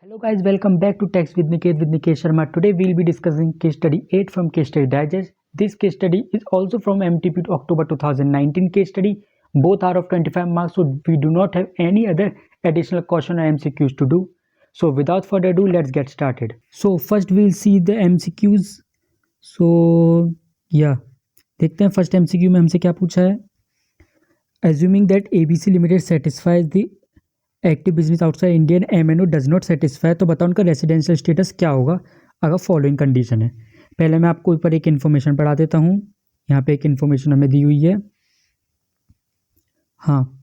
Hello guys, welcome back to Text with Nikesh Sharma. Today we'll be discussing case study 8 from Case Study Digest. This case study is also from MTP to October 2019 case study. Both are of 25 marks, so we do not have any other additional question or MCQs to do. So without further ado, let's get started. So first we'll see the MCQs. So yeah, देखते हैं first MCQ में हमसे क्या पूछा है. Assuming that ABC Limited satisfies the active business outside Indian MNO does not satisfy, तो बताओ उनका रेसिडेंशियल स्टेटस क्या होगा अगर फॉलोइंग कंडीशन है. पहले मैं आपको ऊपर एक इन्फॉर्मेशन पढ़ा देता हूँ. यहाँ पे एक इन्फॉर्मेशन हमें दी हुई है. हाँ,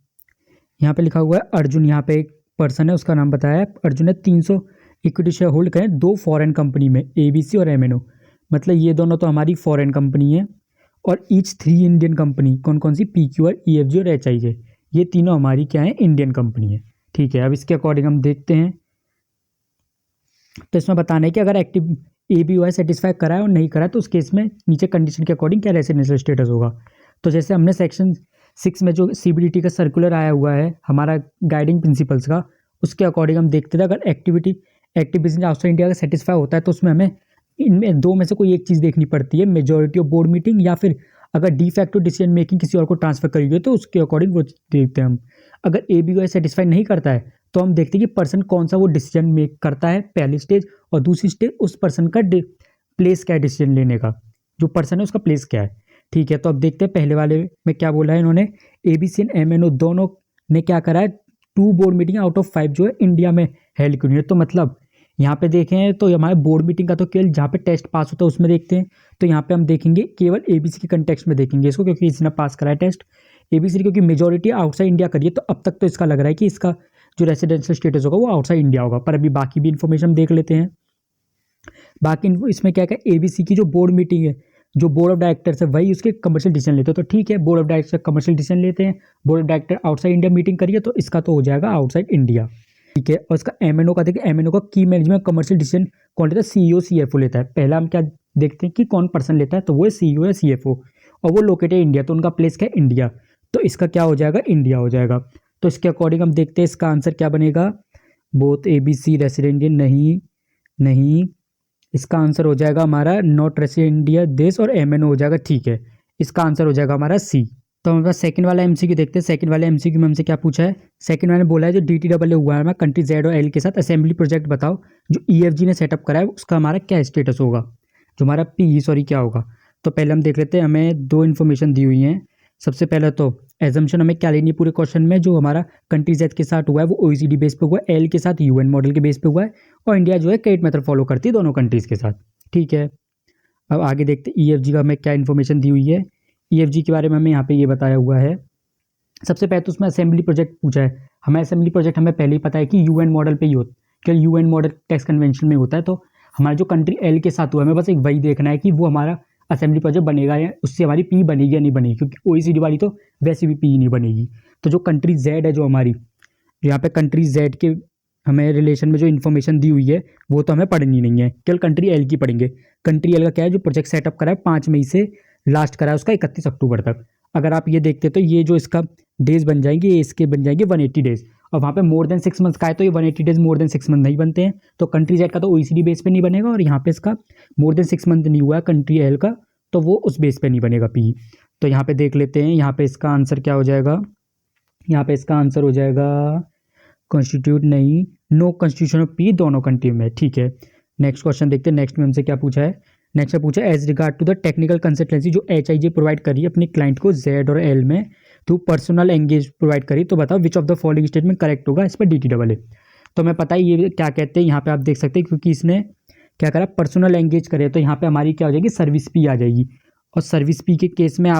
यहाँ पे लिखा हुआ है अर्जुन. यहाँ पे एक पर्सन है, उसका नाम बताया है. अर्जुन ने 300 इक्विटी शेयर होल्ड करें 2 फॉरेन कंपनी में, ABC और MNO. मतलब ये दोनों तो हमारी फॉरेन कंपनी है और ईच 3 इंडियन कंपनी. कौन कौन सी? PQR, EFG और HIJ. ये तीनों हमारी क्या है? इंडियन कंपनी है. ठीक है, अब इसके अकॉर्डिंग हम देखते हैं. तो इसमें बताना है कि अगर एक्टिव ABOI सेटिस्फाई करा है और नहीं करा है तो उस केस में नीचे कंडीशन के अकॉर्डिंग क्या रेसिडेंशियल स्टेटस होगा. तो जैसे हमने सेक्शन 6 में जो CBDT का सर्कुलर आया हुआ है हमारा गाइडिंग प्रिंसिपल्स का, उसके अकॉर्डिंग हम देखते थे अगर एक्टिव बिजनेस आउटसाइड इंडिया का सेटिस्फाई होता है तो उसमें हमें इनमें दो में से कोई एक चीज़ देखनी पड़ती है, मेजॉरिटी ऑफ बोर्ड मीटिंग, या फिर अगर डी फैक्टो डिसीजन मेकिंग किसी और को ट्रांसफर करी हुई है तो उसके अकॉर्डिंग वो देखते हैं हम. अगर ABOI सेटिस्फाई नहीं करता है तो हम देखते हैं कि पर्सन कौन सा वो डिसीजन मेक करता है पहली स्टेज, और दूसरी स्टेज उस पर्सन का प्लेस क्या है डिसीजन लेने का, जो पर्सन है उसका प्लेस क्या है. ठीक है, तो अब देखते हैं पहले वाले में क्या बोला है इन्होंने. ABC एंड MNO दोनों ने क्या करा है, 2 बोर्ड मीटिंग आउट ऑफ 5 जो है इंडिया में हेल्ड क्यों नहीं है. तो मतलब यहाँ पे देखें तो हमारे बोर्ड मीटिंग का तो केवल जहाँ पे टेस्ट पास होता है उसमें देखते हैं. तो यहाँ पे हम देखेंगे केवल ABC के कंटेक्स्ट में देखेंगे इसको, क्योंकि इसने पास करा है टेस्ट. ABC क्योंकि मेजॉरिटी आउटसाइड इंडिया करिए, तो अब तक तो इसका लग रहा है कि इसका जो रेसिडेंशियल स्टेटस होगा वो आउटसाइड इंडिया होगा. पर अभी बाकी भी इन्फॉर्मेशन देख लेते हैं. बाकी इसमें क्या क्या, ABC की जो बोर्ड मीटिंग है, जो बोर्ड ऑफ डायरेक्टर्स है वही उसके कमर्शियल डिसीजन लेते हैं. तो ठीक है, board of director commercial decision लेते हैं, board of director outside India meeting करिए, तो इसका तो हो जाएगा आउटसाइड इंडिया. ठीक है, और इसका MNO का देखिए, MNO का की मैनेजमेंट कमर्शियल डिसीजन कौन लेता है? CEO CFO लेता है. पहला हम क्या देखते हैं कि कौन पर्सन लेता है, तो वो है CEO या CFO, और वो लोकेटेड इंडिया, तो उनका प्लेस क्या है? इंडिया. तो इसका क्या हो जाएगा? इंडिया हो जाएगा. तो इसके अकॉर्डिंग हम देखते हैं इसका आंसर क्या बनेगा. बोथ ABC रेसिडेंट नहीं, नहीं, इसका आंसर हो जाएगा हमारा नॉट रेसिडेंट इंडिया देश, और MNO हो जाएगा. ठीक है, इसका आंसर हो जाएगा हमारा C. तो हमारे पास सेकंड वाला MCQ देखते हैं. सेकंड वाले MCQ में हमसे क्या पूछा है. सेकंड वाले बोला है जो DTAA हुआ है कंट्री Z और L के साथ असेंबली प्रोजेक्ट बताओ जो EFG ने सेटअप करा है, उसका हमारा क्या स्टेटस होगा, जो हमारा क्या होगा. तो पहले हम देख लेते हैं, हमें 2 इन्फॉर्मेशन दी हुई हैं. सबसे पहले तो एजम्पशन हमें क्या लेनी है पूरे क्वेश्चन में, जो हमारा कंट्री Z के साथ हुआ है वो OECD बेस पे हुआ है, L के साथ UN मॉडल के बेस पे हुआ है, और इंडिया जो है क्रेडिट मेथड फॉलो करती है दोनों कंट्रीज़ के साथ. ठीक है, अब आगे देखते हैं EFG का हमें क्या इन्फॉर्मेशन दी हुई है. EFG के बारे में हमें यहाँ पे ये बताया हुआ है. सबसे पहले तो उसमें असेंबली प्रोजेक्ट पूछा है. हमें असेंबली प्रोजेक्ट हमें पहले ही पता है कि UN मॉडल पे ही होता है, क्योंकि UN मॉडल टैक्स कन्वेंशन में होता है. तो हमारा जो कंट्री L के साथ हुआ है हमें बस एक वही देखना है कि वो हमारा असेंबली प्रोजेक्ट बनेगा या उससे हमारी पी बनेगी या नहीं बनेगी, क्योंकि OECD वाली तो वैसे भी पी नहीं बनेगी. तो जो कंट्री Z है, जो हमारी यहाँ पे कंट्री Z के हमें रिलेशन में जो इन्फॉर्मेशन दी हुई है वो तो हमें पढ़नी नहीं है, केवल कंट्री L की पढ़ेंगे. कंट्री L का क्या है, जो प्रोजेक्ट सेटअप करा है 5 मई से लास्ट करा है उसका 31 अक्टूबर तक. अगर आप ये देखते तो ये जो इसका डेज बन जाएंगे, ये इसके बन जाएंगे 180 डेज, और वहाँ पे मोर देन 6 मंथ्स का है तो ये 180 डेज मोर देन 6 मंथ नहीं बनते हैं. तो कंट्री Z का तो OECD बेस पे नहीं बनेगा, और यहाँ पे इसका मोर देन 6 मंथ नहीं हुआ है कंट्री L का, तो वो उस बेस पे नहीं बनेगा पी. तो यहाँ पे देख लेते हैं, यहाँ पे इसका आंसर क्या हो जाएगा. यहाँ पे इसका आंसर हो जाएगा कॉन्स्टिट्यूट नहीं, नो कॉन्स्टिट्यूशन ऑफ पी दोनों कंट्री में. ठीक है, नेक्स्ट क्वेश्चन देखते हैं. नेक्स्ट में हमसे क्या पूछा है. नेक्स्ट में पूछा है as regard to the technical consultancy जो HIJ प्रोवाइड करी अपने क्लाइंट को Z और L में थ्रू पर्सनल एंगेज प्रोवाइड करी, तो बताओ which of the following statement correct होगा इस पर DTAA. तो हमें पता है ये क्या कहते हैं, यहाँ पे आप देख सकते हैं, क्योंकि इसने क्या करा, पर्सनल एंगेज करे, तो यहाँ पे हमारी क्या हो जाएगी, सर्विस पी आ जाएगी. और सर्विस पी के केस में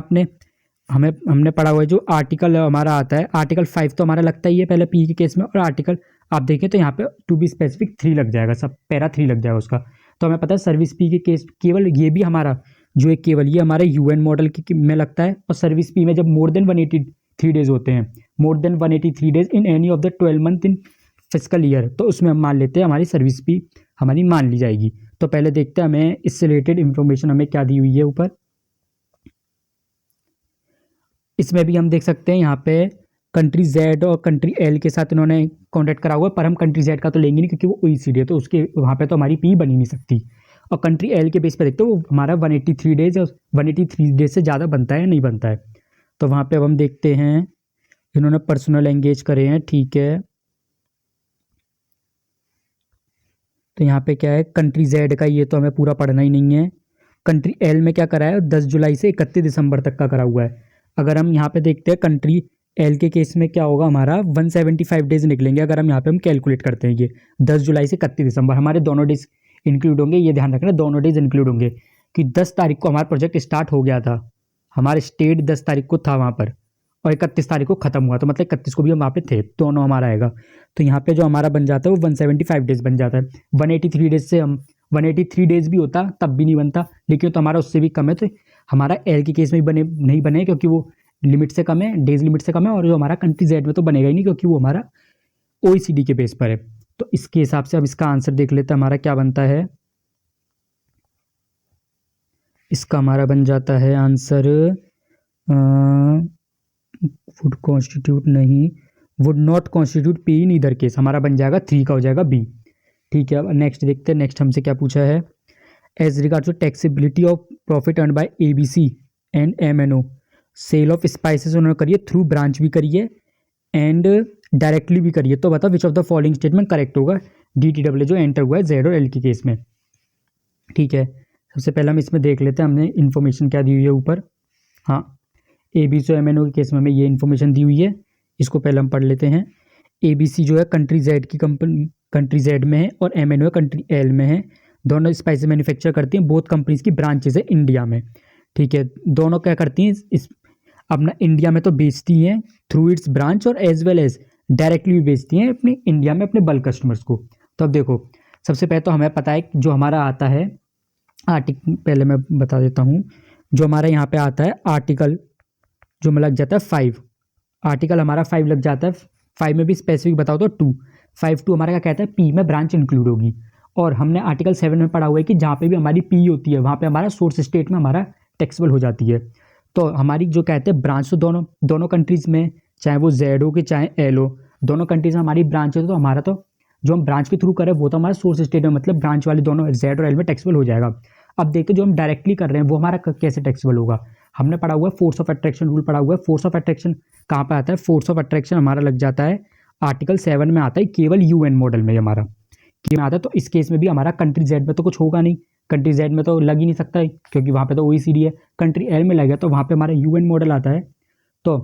हमने पढ़ा हुआ है जो आर्टिकल हमारा आता है, आर्टिकल 5 तो हमारा लगता ही है पहले पी के केस में, और आर्टिकल आप देखें तो यहाँ पे टू बी स्पेसिफिक 3 लग जाएगा, सब पैरा 3 लग जाएगा उसका. तो हमें पता है सर्विस पी के केस केवल ये भी हमारा जो है केवल ये हमारे UN मॉडल में लगता है, और सर्विस पी में जब मोर देन 183 डेज होते हैं, more than 183 days in any of the 12 month in physical year, तो उसमें हम मान लेते हैं हमारी सर्विस पी हमारी मान ली जाएगी. तो पहले देखते हैं हमें इससे रिलेटेड इन्फॉर्मेशन हमें क्या दी हुई है ऊपर. इसमें भी हम देख सकते हैं यहाँ पे कंट्री जेड और कंट्री एल के साथ इन्होंने कॉन्ट्रैक्ट करा हुआ है, पर हम कंट्री जेड का तो लेंगे नहीं क्योंकि वो OECD है, तो उसके वहाँ पे तो हमारी पी बन ही नहीं सकती। और कंट्री एल के बेस पे देखते हो वो हमारा 183 डेज, 183 डेज से ज़्यादा बनता है नहीं बनता है। तो वहाँ पे अब हम देखते हैं, इन्होंने पर्सनल एंगेज करे हैं, ठीक है। तो यहाँ पे क्या है, कंट्री जेड का ये तो हमें पूरा पढ़ना ही नहीं है। कंट्री एल में क्या करा है, 10 जुलाई से 31 दिसंबर तक का करा हुआ है। अगर हम यहाँ पे देखते हैं कंट्री एल के केस में क्या होगा, हमारा 175 डेज निकलेंगे अगर हम यहाँ पे हम कैलकुलेट करते हैं। ये 10 जुलाई से 31 दिसंबर हमारे दोनों डेज इंक्लूड होंगे, ये ध्यान रखना दोनों डेज इंक्लूड होंगे कि 10 तारीख को हमारा प्रोजेक्ट स्टार्ट हो गया था, हमारा स्टेट 10 तारीख को था वहाँ पर, और 31 तारीख को खत्म हुआ, तो मतलब 31 को भी हम वहाँ पे थे, दोनों हमारा आएगा। तो यहाँ पे जो हमारा बन जाता है वो 175 डेज बन जाता है। 183 डेज से हम 183 डेज भी होता तब भी नहीं बनता, लेकिन तो हमारा उससे भी कम है, तो हमारा एल के केस में भी नहीं बने क्योंकि वो लिमिट से कम है, डेज लिमिट से कम है, और जो हमारा कंट्री जेड में तो बनेगा ही नहीं क्योंकि वो हमारा OECD के बेस पर है। तो इसके हिसाब से अब इसका आंसर देख लेते हैं हमारा क्या बनता है। इसका हमारा बन जाता है आंसर वुड कॉन्स्टिट्यूट नहीं, would not constitute P in either case, हमारा बन जाएगा 3 का हो जाएगा बी। ठीक है, अब नेक्स्ट देखते हैं, नेक्स्ट हमसे क्या पूछा है। As regard to taxability of profit earn by ABC and MNO, sale of spices उन्होंने करी है, थ्रू ब्रांच भी करी है एंड डायरेक्टली भी करी है। तो बताओ which of the following statement correct होगा, DTW जो एंटर हुआ है जेड और एल के केस में। ठीक है, सबसे पहले हम इसमें देख लेते हैं हमने इन्फॉर्मेशन क्या दी हुई है ऊपर। हाँ, ABC और MNO के केस में हमें ये इन्फॉर्मेशन दी हुई है, इसको पहले हम पढ़ लेते हैं। ABC जो है कंट्री जेड की कंपनी, कंट्री जेड में है, और MNO कंट्री एल में है। दोनों स्पाइसेस मैन्युफैक्चर करती हैं, बोथ कंपनीज की ब्रांचेज है इंडिया में। ठीक है, दोनों क्या करती हैं, इस अपना इंडिया में तो बेचती हैं थ्रू इट्स ब्रांच, और एज वेल एज डायरेक्टली भी बेचती हैं अपनी इंडिया में अपने बल्क कस्टमर्स को। तो अब देखो, सबसे पहले तो हमें पता है जो हमारा आता है आर्टिकल, पहले मैं बता देता हूँ, जो हमारा यहाँ पे आता है आर्टिकल जो में लग जाता है 5, आर्टिकल हमारा 5 लग जाता है। 5 में भी स्पेसिफिक बताओ तो 2, 5(2) हमारा क्या कहता है, पी में ब्रांच इंक्लूड होगी। और हमने आर्टिकल 7 में पढ़ा हुआ है कि जहाँ पे भी हमारी पी होती है वहाँ पे हमारा सोर्स स्टेट में हमारा टैक्सेबल हो जाती है। तो हमारी जो कहते हैं ब्रांच तो दोनों कंट्रीज़ में, चाहे वो जेड हो कि चाहे एल हो, दोनों कंट्रीज में हमारी ब्रांच है, तो हमारा तो जो हम ब्रांच के थ्रू करें वो तो हमारा सोर्स स्टेट में, मतलब ब्रांच वाले दोनों जेड और एल में टैक्सेबल हो जाएगा। अब देखते जो हम डायरेक्टली कर रहे हैं वो हमारा कैसे टैक्सेबल होगा। हमने पढ़ा हुआ है फोर्स ऑफ अट्रैक्शन रूल पढ़ा हुआ है। फोर्स ऑफ अट्रैक्शन कहाँ पे आता है, फोर्स ऑफ अट्रैक्शन हमारा लग जाता है आर्टिकल 7 में आता है, केवल UN मॉडल में हमारा में आता है। तो इस केस में भी हमारा कंट्री जेड में तो कुछ होगा नहीं, कंट्री जेड में तो लग ही नहीं सकता है क्योंकि वहाँ पे तो OECD है। कंट्री एल में लगेगा तो वहाँ पे हमारा UN मॉडल आता है। तो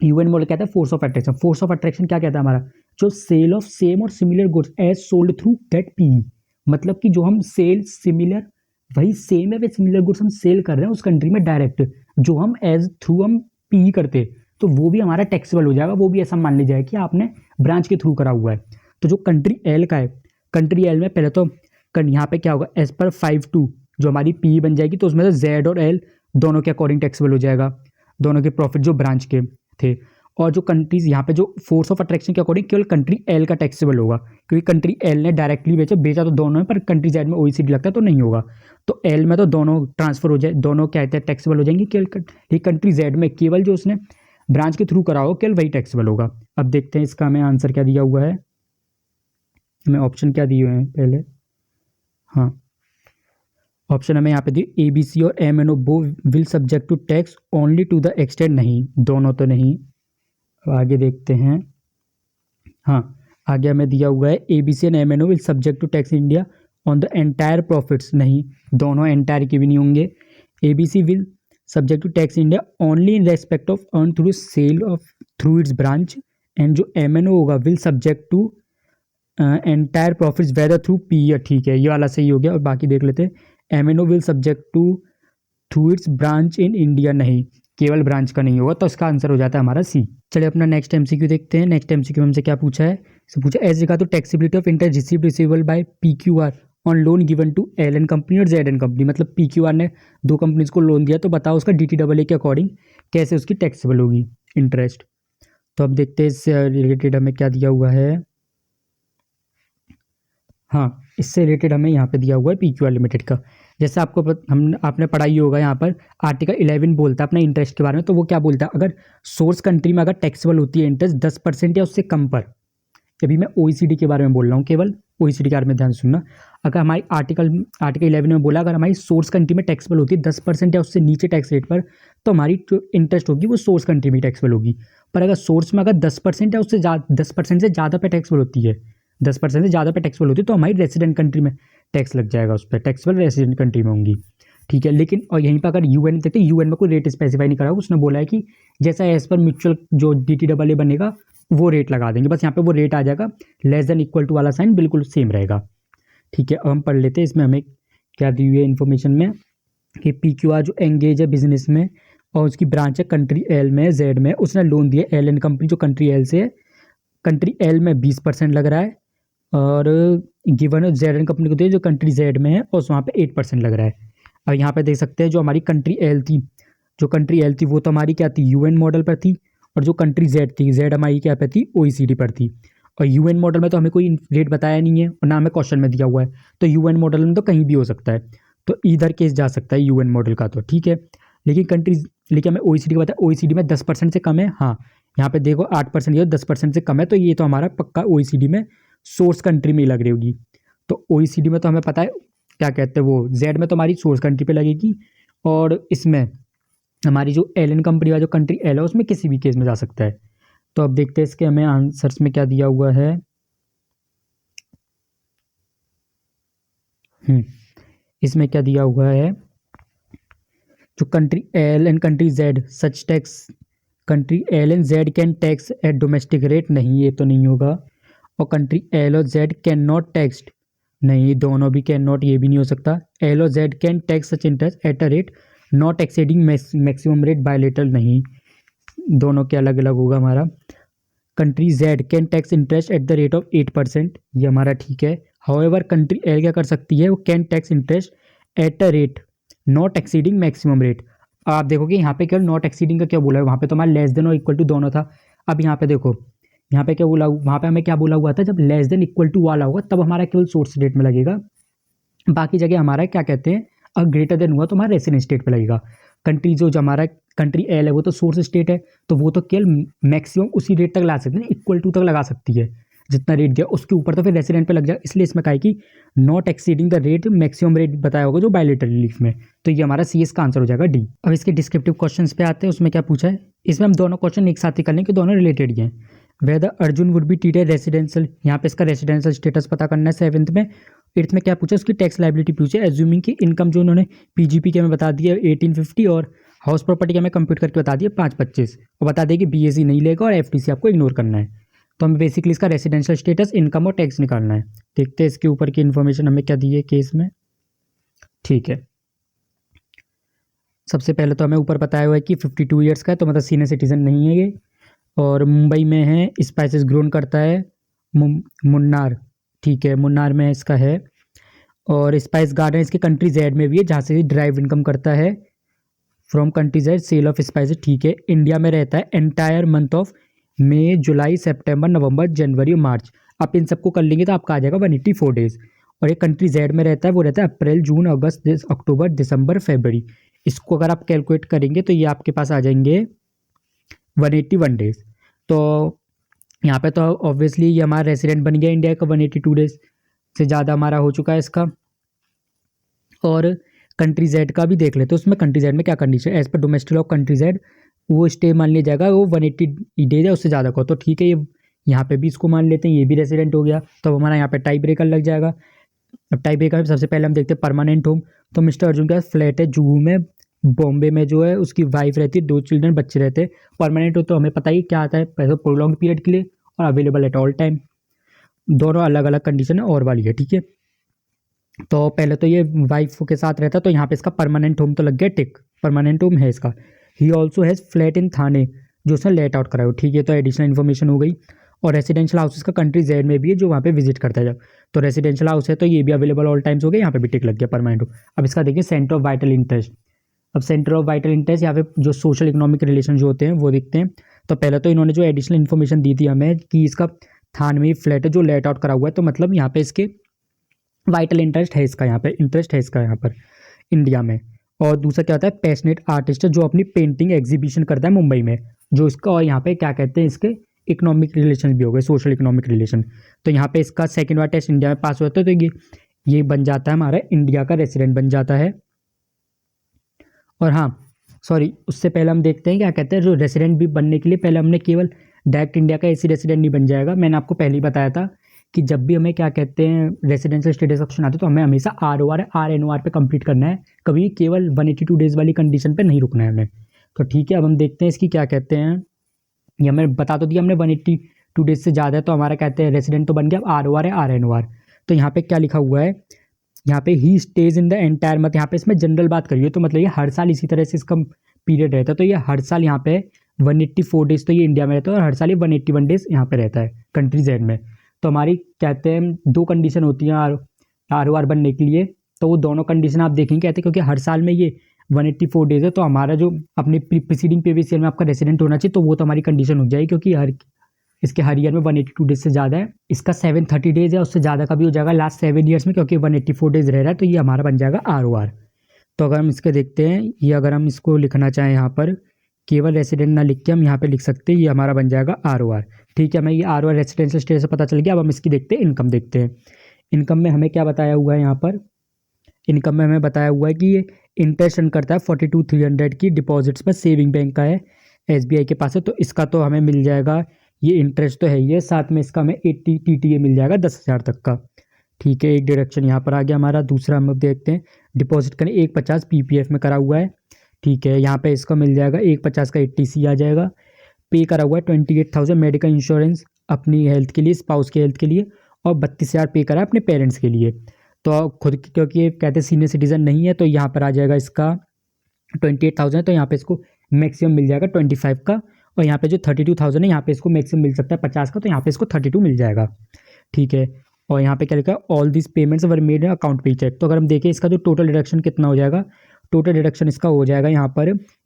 UN मॉडल कहता है force of attraction. Force of attraction क्या कहता है हमारा, जो सेल ऑफ सेम और similar goods as sold through that PE, मतलब कि जो हम सेल सिमिलर, वही सेम है वे सिमिलर गुड्स हम सेल कर रहे हैं उस कंट्री में डायरेक्ट, जो हम एज थ्रू हम PE करते, तो वो भी हमारा टैक्सेबल हो जाएगा। वो भी ऐसा मान लीजिए कि आपने ब्रांच के थ्रू करा हुआ है। तो जो कंट्री एल का है, कंट्री एल में पहले तो यहाँ पे क्या होगा, एज पर 5(2) जो हमारी PE बन जाएगी, तो उसमें से जेड और एल दोनों के अकॉर्डिंग टैक्सेबल हो जाएगा, दोनों के प्रॉफिट जो ब्रांच के थे। और जो कंट्रीज यहाँ पे जो फोर्स ऑफ अट्रैक्शन के अकॉर्डिंग केवल कंट्री एल का टैक्सेबल होगा, क्योंकि कंट्री एल ने डायरेक्टली बेचा तो दोनों है, पर कंट्री जेड में OECD लगता है तो नहीं होगा। तो एल में तो दोनों ट्रांसफर हो जाए, दोनों क्या कहते हैं टैक्सेबल हो जाएंगे, केवल कंट्री जेड में केवल जो उसने ब्रांच के थ्रू करा हो केवल वही टैक्सेबल होगा। अब देखते हैं इसका हमें आंसर क्या दिया हुआ है, हमें ऑप्शन क्या दिए हुए हैं पहले। हाँ, ऑप्शन हमें यहाँ पे दी ABC और MNO both will subject to tax only to the extent, नहीं दोनों तो नहीं। आगे देखते हैं, हाँ आगे हमें दिया हुआ है ABC and MNO will subject to tax India on the entire profits, नहीं दोनों एंटायर के भी नहीं होंगे। ABC will subject to tax India only in respect of earn through sale of through its branch, and जो MNO होगा will subject to entire profits whether through PE, ठीक है ये वाला सही हो गया। और बाकी देख लेते हैं, MNO will subject to through its branch in India, नहीं केवल ब्रांच का नहीं होगा, तो इसका आंसर हो जाता है हमारा C। चलिए अपना नेक्स्ट MCQ देखते हैं। नेक्स्ट MCQ हमसे क्या पूछा है, इसे पूछा as regard to taxability of interest received receivable by PQR on loan given to LN company और ZN कंपनी, मतलब PQR ने दो कंपनीज को लोन दिया, तो बताओ उसका DTAA के अकॉर्डिंग कैसे उसकी टैक्सेबल होगी इंटरेस्ट। तो अब देखते हैं इससे रिलेटेड हमें क्या दिया हुआ है। हाँ, इससे रिलेटेड हमें यहाँ पे दिया हुआ है PQR लिमिटेड का, जैसे आपने पढ़ा ही होगा, यहाँ पर आर्टिकल 11 बोलता है अपना इंटरेस्ट के बारे में। तो वो क्या बोलता है, अगर सोर्स कंट्री में अगर टैक्सेबल होती है इंटरेस्ट 10% या उससे कम पर, अभी मैं ओईसीडी के बारे में बोल रहा हूँ, केवल ओईसीडी के बारे में ध्यान सुनना। अगर हमारी आर्टिकल 11 में बोला, अगर हमारी सोर्स कंट्री में टैक्सेबल होती है 10% या उससे नीचे टैक्स रेट पर, तो हमारी जो इंटरेस्ट होगी वो सोर्स कंट्री में टैक्सेबल होगी। पर अगर सोर्स में अगर 10% या उससे 10% से ज़्यादा पे टैक्सेबल होती है, 10% से ज़्यादा पे टैक्सेबल होती है, तो हमारी रेसिडेंट कंट्री में टैक्स लग जाएगा उस पर, टैक्सेबल रेसिडेंट कंट्री में होंगी। ठीक है, लेकिन और यहीं पर अगर यूएन देखते हैं, यूएन में कोई रेट स्पेसिफाई नहीं करा, उसने बोला है कि जैसा एज पर म्यूचुअल जो DTAA बनेगा वो रेट लगा देंगे, बस यहाँ पे वो रेट आ जाएगा, लेस देन इक्वल टू वाला साइन बिल्कुल सेम रहेगा। ठीक है, अब हम पढ़ लेते हैं इसमें हमें क्या दी हुई है इन्फॉर्मेशन में, कि PQR जो एंगेज है बिजनेस में और उसकी ब्रांच है कंट्री एल में, जेड में, उसने लोन दिया एल एन कंपनी जो कंट्री एल से है। कंट्री एल में 20% लग रहा है, और गिवन जेड एन कंपनी को दिया जो कंट्री जेड में है, और वहाँ पे 8% लग रहा है। अब यहाँ पे देख सकते हैं जो हमारी कंट्री एल थी, जो कंट्री एल थी वो तो हमारी क्या थी, यूएन मॉडल पर थी, और जो कंट्री जेड थी, जेड हमारी क्या पे थी, ओईसीडी पर थी। और यूएन मॉडल में तो हमें कोई रेट बताया नहीं है और ना हमें क्वेश्चन में दिया हुआ है, तो यूएन मॉडल में तो कहीं भी हो सकता है, तो इधर केस जा सकता है यूएन मॉडल का, तो ठीक है। लेकिन हमें ओईसीडी का बताया, ओईसीडी में 10% से कम है, हाँ यहाँ पे देखो 8% या 10% से कम है, तो ये तो हमारा पक्का ओईसीडी में सोर्स कंट्री में ही लग रही होगी। तो ओईसीडी में तो हमें पता है क्या कहते हैं, वो जेड में तो हमारी सोर्स कंट्री पे लगेगी, और इसमें हमारी जो एल एन कंपनी वाला जो कंट्री एल है उसमें किसी भी केस में जा सकता है। तो अब देखते हैं इसके हमें आंसर्स में क्या दिया हुआ है। इसमें क्या दिया हुआ है, जो country L and country Z such tax, country L and Z can tax at domestic rate, नहीं ये तो नहीं होगा। और कंट्री एल और जेड कैन नॉट टैक्स, नहीं दोनों भी कैन नॉट, ये भी नहीं हो सकता। एल और Z can tax such interest at a rate not exceeding maximum rate bilateral, नहीं दोनों के अलग अलग होगा हमारा। Country Z can tax interest at the rate of 8%, ये हमारा ठीक है। हाउएवर कंट्री एल क्या कर सकती है, वो can tax interest at a rate not exceeding maximum rate. आप देखोगे यहाँ पे केवल नॉट एक्सीडिंग का क्या बोला है, वहाँ पे तो हमारा लेस देन और इक्वल टू दोनों था। अब यहाँ पे देखो, यहाँ पे क्या बोला, वहाँ पे हमें क्या बोला हुआ था, जब लेस देन इक्वल टू वाला होगा तब हमारा केवल सोर्स रेट में लगेगा, बाकी जगह हमारा क्या कहते हैं, अगर ग्रेटर देन हुआ तो हमारा रेसिडेंट स्टेट पे लगेगा। कंट्री जो हमारा कंट्री एल है वो तो सोर्स स्टेट है, तो वो तो केवल मैक्सिमम उसी रेट तक ला सकते हैं, इक्वल टू तक लगा सकती है जितना रेट दिया, उसके ऊपर तो फिर रेसिडेंट पे लग जाए, इसलिए इसमें कहा है कि not exceeding the rate, maximum rate बताया होगा जो बायलेटरल रिलीफ में, तो ये हमारा CS का आंसर हो जाएगा डी। अब इसके डिस्क्रिप्टिव क्वेश्चंस पे आते हैं, उसमें क्या पूछा है, इसमें हम दोनों क्वेश्चन एक साथ ही कर लेंगे, दोनों रिलेटेड ही हैं। Whether Arjun would be treated residential, यहाँ पे इसका रेसिडेंशियल स्टेटस पता करना है 7th में। 8th में क्या पूछा, उसकी टैक्स लाइबिलिटी पूछे, एज्यूमिंग की इनकम जो उन्होंने PGP के हमें बता दिया 1850, और हाउस प्रॉपर्टी का हमें कंप्यूट करके बता दिया 525, और बता दें कि BAC नहीं लेगा और FTC आपको इग्नोर करना है। तो हमें बेसिकली इसका रेसिडेंशियल स्टेटस, इनकम और टैक्स निकालना है। देखते हैं इसके ऊपर की इन्फॉर्मेशन हमें क्या दी है केस में। ठीक है, सबसे पहले तो हमें ऊपर बताया हुआ है कि 52 ईयर्स का है, तो मतलब सीनियर सिटीजन नहीं है ये, और मुंबई में है, स्पाइसेस ग्रोन करता है, मुन्नार, ठीक है मुन्नार में इसका है, और स्पाइस गार्डन इसके कंट्री जेड में भी है, जहाँ से ड्राइव इनकम करता है from country Z, sale of spices, ठीक है। इंडिया में रहता है एंटायर मंथ ऑफ मई, जुलाई, सितंबर, नवंबर, जनवरी और मार्च। आप इन सबको कर लेंगे तो आपका आ जाएगा 184 डेज। और एक कंट्री जेड में रहता है, वो रहता है अप्रैल, जून, अगस्त, अक्टूबर, दिसंबर, फरवरी। इसको अगर आप कैलकुलेट करेंगे तो ये आपके पास आ जाएंगे 181 डेज। तो यहाँ पे तो ऑब्वियसली ये हमारा रेसिडेंट बन गया इंडिया का, 182 डेज से ज़्यादा हमारा हो चुका है इसका। और कंट्री जेड का भी देख लेते हैं, उसमें कंट्री जेड में क्या कंडीशन, एज पर डोमेस्टिक लॉ कंट्री जेड वो स्टे मान लिया जाएगा, वो 180 डेज है उससे ज़्यादा को, तो ठीक है ये यहाँ पे भी इसको मान लेते हैं, ये भी रेसिडेंट हो गया, तो हमारा यहाँ पे टाई ब्रेकर लग जाएगा। अब टाई ब्रेकर में सबसे पहले हम देखते हैं परमानेंट होम, तो मिस्टर अर्जुन का फ्लैट है जुहू में, बॉम्बे में जो है उसकी वाइफ रहती है, 2 चिल्ड्रन बच्चे रहते हैं। परमानेंट हो तो हमें पता ही क्या आता है, पैसा प्रोलॉन्ग पीरियड के लिए और अवेलेबल एट ऑल टाइम, दोनों अलग अलग कंडीशन है और वाली है, ठीक है। तो पहले तो ये वाइफ के साथ रहता, तो यहाँ पे इसका परमानेंट होम तो लग गया टिक, परमानेंट होम है इसका। He also has flat in Thane, जो उसने लेट आउट कराया, ठीक है, तो एडिशनल इन्फॉर्मेशन हो गई। और रेसिडेंशियल हाउस इसका कंट्री जेड में भी है, जो वहाँ पे विजिट करता है जब, तो रेसिडेंशियल हाउस है तो ये भी अवेलेबल ऑल टाइम्स हो गया, यहाँ पे भी टिक लग गया परमानेंट होम। अब इसका देखिए सेंटर ऑफ वाइटल इंटरेस्ट, अब सेंटर ऑफ वाइटल इंटरेस्ट यहाँ पे जो सोशल इकोनॉमिक रिलेशन जो होते हैं वो देखते हैं। तो पहले तो इन्होंने जो एडिशनल इन्फॉर्मेशन दी थी हमें कि इसका थान में फ्लैट है जो लेट आउट करा हुआ है, तो मतलब यहाँ पे इसके वाइटल इंटरेस्ट है इसका, यहाँ पे इंटरेस्ट है इसका यहाँ पर। इंडिया में। और दूसरा क्या होता है, पैशनेट आर्टिस्ट जो अपनी पेंटिंग एग्जीबिशन करता है मुंबई में, जो इसका, और यहाँ पे क्या कहते हैं इसके इकोनॉमिक रिलेशन भी हो गए, सोशल इकोनॉमिक रिलेशन। तो यहाँ पे इसका सेकेंड बार टेस्ट इंडिया में पास होता है, तो ये बन जाता है हमारा इंडिया का रेसिडेंट बन जाता है। और हाँ सॉरी, उससे पहले हम देखते हैं क्या कहते हैं, जो रेसिडेंट भी बनने के लिए पहले हमने केवल डायरेक्ट इंडिया का ऐसी रेसिडेंट नहीं बन जाएगा। मैंने आपको पहले ही बताया था कि जब भी हमें क्या कहते हैं रेसिडेंशियल स्टेटस ऑप्शन आता है तो हमें हमेशा ROR पे कंप्लीट करना है, कभी केवल 182 डेज वाली कंडीशन पे नहीं रुकना है हमें। तो ठीक है, अब हम देखते हैं इसकी क्या कहते हैं, ये हमें बता तो दिया हमने 182 डेज से ज़्यादा है तो हमारा कहते हैं रेसिडेंट तो बन गया। अब ROR है RNOR, तो यहाँ पे क्या लिखा हुआ है, यहाँ पे he stays in the entire month, यहाँ पे इसमें जनरल बात करिए तो मतलब ये हर साल इसी तरह से इसका पीरियड रहता है। तो ये हर साल यहाँ पे 184 डेज तो ये इंडिया में रहता है और हर साल ये 181 डेज यहाँ पे रहता है कंट्री जेड में। तो हमारी कहते हैं दो कंडीशन होती हैं ROR बनने के लिए, तो वो दोनों कंडीशन आप देखेंगे कहते हैं क्योंकि हर साल में ये 184 डेज है, तो हमारा जो अपने प्रीसीडिंग प्रीवियस ईयर में आपका रेसिडेंट होना चाहिए तो वो तो हमारी कंडीशन हो जाएगी, क्योंकि इसके हर ईयर में 182 डेज से ज़्यादा है। इसका 730 डेज है, उससे ज़्यादा का भी हो जाएगा लास्ट 7 ईयर्स में, क्योंकि 184 डेज रह रहा है, तो ये हमारा बन जाएगा ROR। तो अगर हम इसके देखते हैं, ये अगर हम इसको लिखना चाहें यहाँ पर केवल रेसिडेंट ना लिख के हम यहाँ पे लिख सकते हैं, ये हमारा बन जाएगा ROR। ठीक है, हमें ये ROR रेसिडेंशियल स्टेटस से पता चल गया। अब हम इसकी देखते हैं इनकम देखते हैं। इनकम में हमें क्या बताया हुआ है, यहाँ पर इनकम में हमें बताया हुआ है कि ये इंटरेस्ट अर्न करता है 42,300 की डिपॉजिट्स पर, सेविंग बैंक का है, SBI के पास है, तो इसका तो हमें मिल जाएगा, ये इंटरेस्ट तो है ही है, साथ में इसका हमें 80 TTA मिल जाएगा 10,000 तक का। ठीक है, एक डिडक्शन यहाँ पर आ गया हमारा। दूसरा हम देखते हैं डिपॉजिट करें 150 PPF में करा हुआ है। ठीक है, यहाँ पे इसका मिल जाएगा 150 का 80C आ जाएगा। पे करा हुआ है 28,000 मेडिकल इंश्योरेंस अपनी हेल्थ के लिए, स्पाउस के हेल्थ के लिए, और 32,000 पे करा अपने पेरेंट्स के लिए। तो खुद क्योंकि ये कहते हैं सीनियर सिटीजन नहीं है, तो यहाँ पर आ जाएगा इसका 28,000 है, तो यहाँ पे इसको मैक्सिमम मिल जाएगा 25 का, और यहाँ पे जो 32,000 है यहाँ पे इसको मैक्सिमम मिल सकता है 50 का, तो यहाँ पे इसको 32 मिल जाएगा। ठीक है, और यहाँ पे क्या लिखा है, all this payments were made account पे चेक। तो अगर हम देखें इसका जो टोटल डिडक्शन कितना हो जाएगा, टोटल डिडक्शन इसका हो जाएगा यहाँ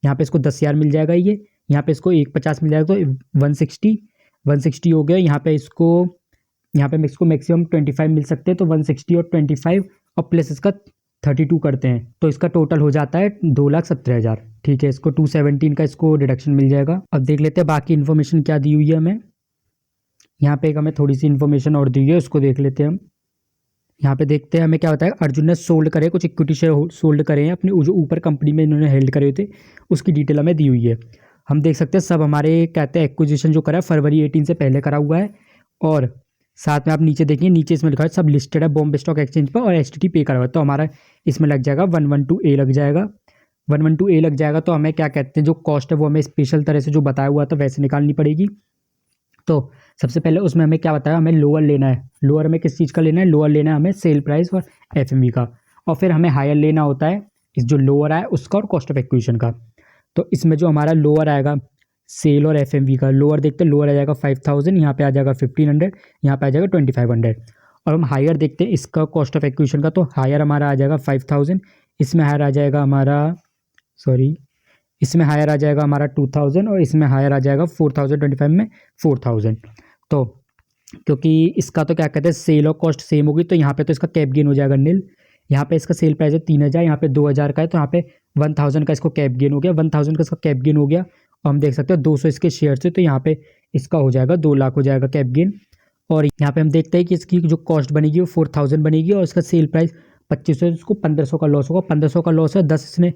पे इसको 10,000 मिल जाएगा, ये यहाँ पे इसको 150 मिल जाएगा, तो 160 हो गया। यहाँ पे इसको मैक्सिमम 25 मिल सकते हैं, तो 160 और 25 और प्लस इसका 32 करते हैं, तो इसका टोटल हो जाता है 2,17,000। ठीक है, इसको 217 का इसको डिडक्शन मिल जाएगा। अब देख लेते हैं बाकी इन्फॉर्मेशन क्या दी हुई है हमें। यहाँ पे एक हमें थोड़ी सी इन्फॉर्मेशन और दी हुई है, उसको देख लेते हैं हम। यहाँ पे देखते हैं हमें क्या बताया, अर्जुन ने सोल्ड करे, कुछ इक्विटी शेयर सोल्ड करे हैं अपने जो ऊपर कंपनी में इन्होंने हेल्ड करे थे, उसकी डिटेल हमें दी हुई है। हम देख सकते हैं सब हमारे कहते हैं एक्विजिशन जो करा है फरवरी 18 से पहले करा हुआ है, और साथ में आप नीचे देखिए, नीचे इसमें लिखा है सब लिस्टेड है बॉम्बे स्टॉक एक्सचेंज पर, और STT पे करा हुआ है, तो हमारा इसमें लग जाएगा 112A लग जाएगा। 112A लग जाएगा, तो हमें क्या कहते हैं जो कॉस्ट है वो हमें स्पेशल तरह से जो बताया हुआ था वैसे निकालनी पड़ेगी। तो सबसे पहले उसमें हमें क्या बताया, हमें लोअर लेना है। लोअर हमें किस चीज़ का लेना है, लोअर लेना है हमें सेल प्राइस और FMV का, और फिर हमें हायर लेना होता है इस जो लोअर आया उसका और कॉस्ट ऑफ एक्विजिशन का। तो इसमें जो हमारा लोअर आएगा सेल और FMV का, लोअर देखते हैं, लोअर आ जाएगा 5,000, यहाँ पे आ जाएगा 1,500, यहाँ पे आ जाएगा 2,500। और हम हायर देखते हैं इसका कॉस्ट ऑफ एक्विजिशन का, तो हायर हमारा आ जाएगा 5,000, इसमें हायर आ जाएगा हमारा इसमें हायर आ जाएगा हमारा 2,000, और इसमें हायर आ जाएगा 4,000, 25 में 4,000। तो क्योंकि इसका तो क्या कहते हैं सेल और कॉस्ट सेम होगी, तो यहाँ पे तो इसका कैप गेन हो जाएगा नील। यहाँ पे इसका सेल प्राइस है 3,000, यहाँ पे 2,000 का है, तो यहाँ पे 1,000 का इसको कैप गेन हो गया, 1,000 का इसका कैप गेन हो गया। और हम देख सकते हैं 200 इसके शेयर से, तो यहाँ पे इसका हो जाएगा 2 लाख हो जाएगा कैप गेन। और यहाँ पे हम देखते हैं कि इसकी जो कॉस्ट बनेगी वो 4,000 बनेगी, और इसका सेल प्राइस 2,500 है, इसको 1,500 का लॉस होगा। 1,500 का लॉस है, 10 इसने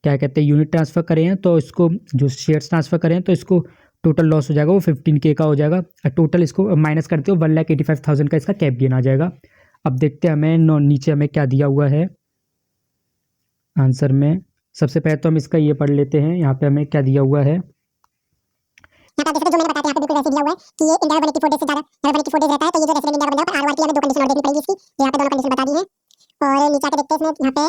क्या कहते हैं यूनिट ट्रांसफ़र करे हैं, तो इसको जो शेयर्स ट्रांसफ़र करें तो इसको टोटल लॉस हो जाएगा वो 15K का हो जाएगा। टोटल इसको माइनस करते हो 1,85,000 का इसका कैप गेन आ जाएगा। अब देखते हैं हमें नीचे हमें क्या दिया हुआ है आंसर में। सबसे पहले तो हम इसका ये पढ़ लेते हैं, यहाँ पे हमें क्या दिया हुआ है। यहाँ पे जो मैंने बताया यहाँ पे बिल्कुल वैसे दिया हुआ है कि ये इंडिया में 184 डेज से ज़्यादा 184 डेज रहता है, तो ये जो रेसिडेंट इंडिया का बंदा है, पर ROR की हमें 2 कंडीशन और देखनी पड़ेगी इसकी, यहाँ पे दोनों कंडीशन बता दी है। और नीचे आके देखते हैं इसमें, यहाँ पे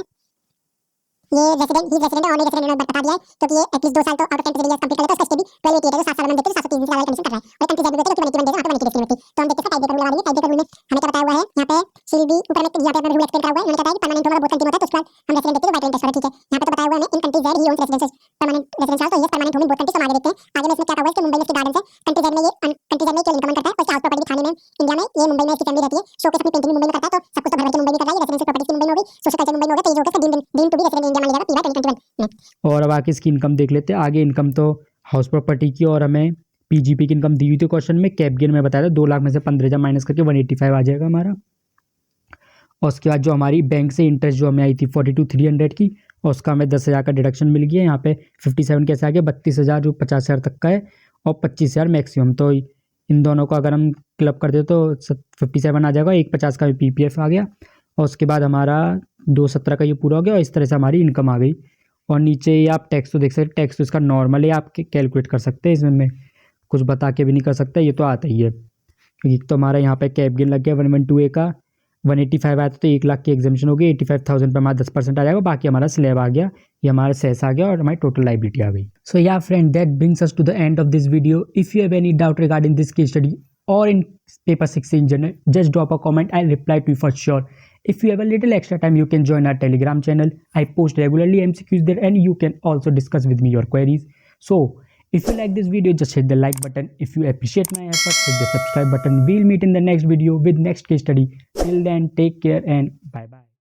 ये रेसिडेंट ही रेसिडेंट है और नहीं रेसिडेंट इन्होंने बता दिया है, क्योंकि ये एटलीस्ट 2 साल तो आउट ऑफ 10 ईयर्स कंप्लीट कर लेता है, उसका स्टे भी 1288 है, जो 7 साल में देखते हैं, 730 वाला कंडीशन कर रहा है, और कंट्री जेड में देखते हैं क्योंकि 181 डेज वहाँ पे 180 डेज तो हम देखते हैं टाइप डेकर रूल लगा देंगे। टाइप डेकर रूल में हमें क्या बताया हुआ है, यहाँ पे शील बी ऊपर में यहाँ पे अपना रूल एक्सप्लेन करा हुआ है, उन्होंने कहा है कि परमानेंट होगा बहुत कंटिन्यू होता है, तो उसके बाद हम रेसिडेंट देखते हैं तो वाइट इंटरेस्ट होता है। ठीक है, यहाँ पे तो बताया हुआ है इन कंट्री जेड ही ओन्स रेसिडेंशियल परमानेंट रेसिडेंशियल, तो ये permanent home in both countries. तो हम आगे देखते हैं, आगे में इसमें क्या कहा हुआ है कि मुंबई में इसके गार्डन है, कंट्री जेड में ये कंट्री सीजन में केवल इनकम करता है और हाउस प्रॉपर्टी दिखाने में इंडिया में ये मुंबई में इसकी फैमिली रहती है। शोकेस अपनी पेंटिंग मुंबई में करता है, तो सब कुछ तो भर भर के मुंबई में कर रहा है। रेसिडेंशियल प्रॉपर्टी मुंबई में हो गई, सोशल कल्चर मुंबई में हो गया, तो ये जो है dream to be resident India मान लिया जाएगा पीवाई 2021 में। और अब आगे इसकी इनकम देख लेते हैं। आगे इनकम तो हाउस प्रॉपर्टी की और हमें पीजीपी की इनकम दी हुई थी क्वेश्चन में। कैप गेन में बताया था 2 लाख में से 15,000 माइनस करके 185 आ जाएगा हमारा। और उसके बाद जो हमारी बैंक से इंटरेस्ट जो हमें आई थी 42,300 की, और उसका हमें 10,000 का डिडक्शन मिल गया। यहाँ पे 57 कैसे आ गया, 32,000 जो 50,000 तक का है और 25,000 मैक्सिमम। तो इन दोनों को अगर हम क्लब कर दे तो 57 आ जाएगा, 150 का पीपीएफ आ गया। और उसके बाद हमारा 217 का ये पूरा हो गया और इस तरह से हमारी इनकम आ गई। और नीचे ये आप टैक्स तो देख सकते हैं, टैक्स तो इसका नॉर्मल है, आप कैलकुलेट कर सकते हैं, इसमें मैं कुछ बता के भी नहीं कर सकता, ये तो आता ही है। क्योंकि तो हमारा यहाँ पे कैप गेन लग गया 112A का 185 आया था, तो 1 लाख की एग्जामेशन हो गई। 85,000 पे हमारा 10% आ जाएगा, बाकी हमारा स्लैब आ गया, ये हमारा सेस आ गया और हमारी टोटल लाइबिलिटी आ गई। So yeah friend, that brings us to the end of this video. If you have any doubt regarding this case study or in paper 6 in general, just drop a comment, I'll reply to you for sure. If you have a little extra time, you can join our Telegram channel. I post regularly MCQs there and you can also discuss with me your queries. So if you like this video, just hit the like button. If you appreciate my effort, hit the subscribe button. We'll meet in the next video with next case study. Till then, take care and bye bye.